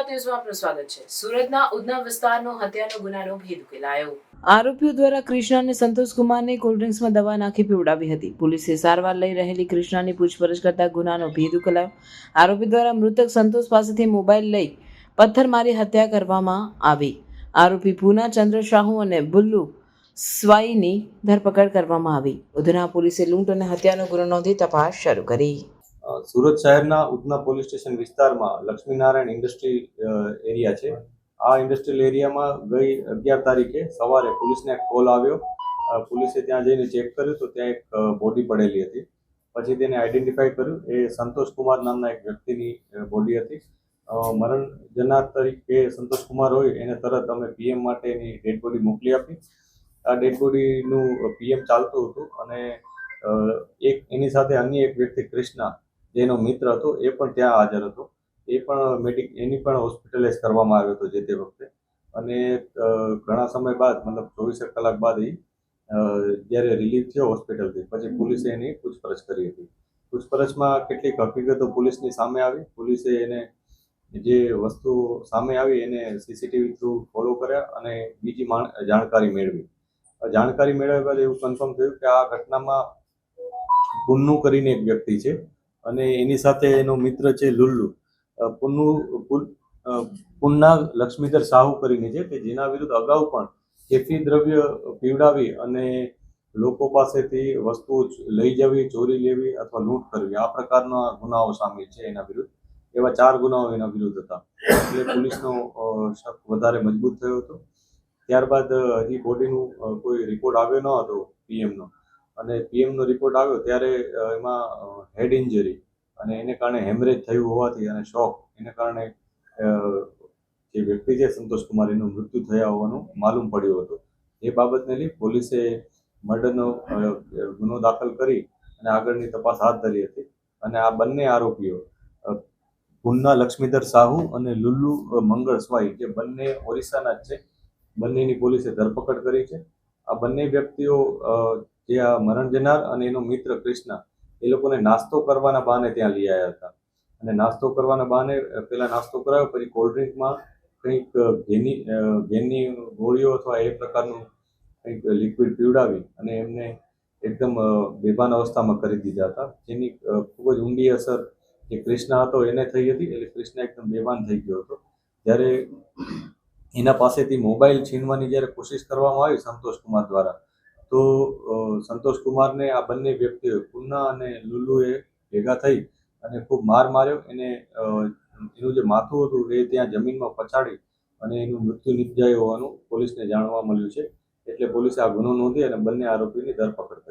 ગુજરાત ન્યૂઝમાં આપનું સ્વાગત છે। સુરતના ઉધના વિસ્તારનો હત્યાનો ગુનાનો ભેદ ઉકેલાયો। આરોપીઓ દ્વારા કૃષ્ણા અને સંતોષ કુમારને કોલ્ડ્રિંક્સમાં દવા નાખી પીવડાવી હતી। પોલીસે સારવાર લઈ રહેલી કૃષ્ણાની પૂછપરછ કરતા ગુનાનો ભેદ ઉકેલાયો। આરોપી દ્વારા મૃતક સંતોષ પાસેથી મોબાઈલ લઈ પથ્થર મારી હત્યા કરવામાં આવી। આરોપી પૂના ચંદ્ર શાહુ અને બુલ્લુ સ્વાઈની ધરપકડ કરવામાં આવી। ઉધના પોલીસે લૂંટ અને હત્યાનો ગુનો નોંધી તપાસ શરૂ કરી। સુરત શહેરના ઉધના પોલીસ સ્ટેશન વિસ્તારમાં લક્ષ્મીનારાયણ ઇન્ડસ્ટ્રી એરિયા છે। આ ઇન્ડસ્ટ્રીયલ એરિયામાં ગઈ 11 તારીખે સવારે પોલીસને એક કોલ આવ્યો। પોલીસે ત્યાં જઈને ચેક કર્યું તો ત્યાં એક બોડી પડેલી હતી। પછી તેને આઈડેન્ટિફાઈ કર્યું, એ સંતોષ કુમાર નામના એક વ્યક્તિની બોડી હતી। મરણ જનાર તરીકે સંતોષ કુમાર હોય એને તરત અમે પીએમ માટે એની ડેડ બોડી મોકલી આપી। આ ડેડ બોડીનું પીએમ ચાલતું હતું અને એક એની સાથે અન્ય એક વ્યક્તિ કૃષ્ણા જેનો મિત્ર હતો એ પણ ત્યાં હાજર હતો। એ પણ એની પણ હોસ્પિટલાઇઝ કરવામાં આવ્યો હતો જે તે વખતે। અને ઘણા સમય બાદ મતલબ 24 કલાક બાદ એ જ્યારે રિલીઝ થયો હોસ્પિટલથી પછી પોલીસે એની પૂછપરછ કરી હતી। પૂછપરછમાં કેટલીક હકીકતો પોલીસની સામે આવી। પોલીસે એને જે વસ્તુ સામે આવી એને સીસીટીવી થ્રુ ફોલો કર્યા અને બીજી જાણકારી મેળવી। જાણકારી મેળવ્યા બાદ એવું કન્ફર્મ થયું કે આ ઘટનામાં પુન્નુ કરીને એક વ્યક્તિ છે અને એની સાથે એનો મિત્ર છે લુલ્લુ। પુન્ના લક્ષ્મીધર સાહુ કરીને છે કે જેના વિરુદ્ધ અગાઉ પણ કેફી દ્રવ્ય પીવડાવી અને લોકો પાસેથી વસ્તુઓ લઈ જવી, ચોરી લેવી અથવા લૂંટ કરવી આ પ્રકારના ગુનાઓ સામેલ છે એના વિરુદ્ધ। એવા 4 ગુનાઓ એના વિરુદ્ધ હતા, એટલે પોલીસનો શક વધારે મજબૂત થયો હતો। ત્યારબાદ હજી બોડીનું કોઈ રિપોર્ટ આવ્યો ન હતો પીએમનો, અને પીએમનો રિપોર્ટ આવ્યો ત્યારે એમાં હેડ ઇન્જરી અને એને કારણે હેમરેજ થયું હોવાથી અને શોક એને કારણે જે વ્યક્તિ છે સંતોષ કુમાર એનું મૃત્યુ થયા હોવાનું માલુમ પડ્યું હતું। એ બાબતને લઈ પોલીસે મર્ડરનો ગુનો દાખલ કરી અને આગળની તપાસ હાથ ધરી હતી। અને આ બંને આરોપીઓ પુન્ના લક્ષ્મીધર સાહુ અને લુલ્લુ મંગળ સ્વાઈ જે બંને ઓરિસ્સાના જ છે, બંનેની પોલીસે ધરપકડ કરી છે। આ બંને વ્યક્તિઓ જે આ મરણ જનાર અને એનો મિત્ર કૃષ્ણા એ લોકોને નાસ્તો કરવાના બહાને ત્યાં લઈ આવ્યા હતા। અને નાસ્તો કરવાના બહાને પહેલા નાસ્તો કરાવ્યો, પછી કોલ્ડ ડ્રિંકમાં કંઈક ઘેનની ગોળીઓ અથવા એ પ્રકારનું કંઈક લિક્વિડ પીવડાવી અને એમને એકદમ બેભાન અવસ્થામાં કરી દીધા હતા, જેની ખૂબ જ ઊંડી અસર જે કૃષ્ણા હતો એને થઈ હતી। એટલે કૃષ્ણા એકદમ બેભાન થઈ ગયો હતો। જ્યારે એના પાસેથી મોબાઈલ છીનવાની જ્યારે કોશિશ કરવામાં આવી સંતોષ કુમાર દ્વારા, તો સંતોષ કુમારને આ બંને વ્યક્તિઓ પુન્ના અને લુલ્લુએ ભેગા થઈ અને ખૂબ માર માર્યો। એને એનું જે માથું હતું એ ત્યાં જમીનમાં પછાડી અને એનું મૃત્યુ નિપજાયું હોવાનું પોલીસને જાણવા મળ્યું છે। એટલે પોલીસે આ ગુનો નોંધી અને બંને આરોપીની ધરપકડ કરી।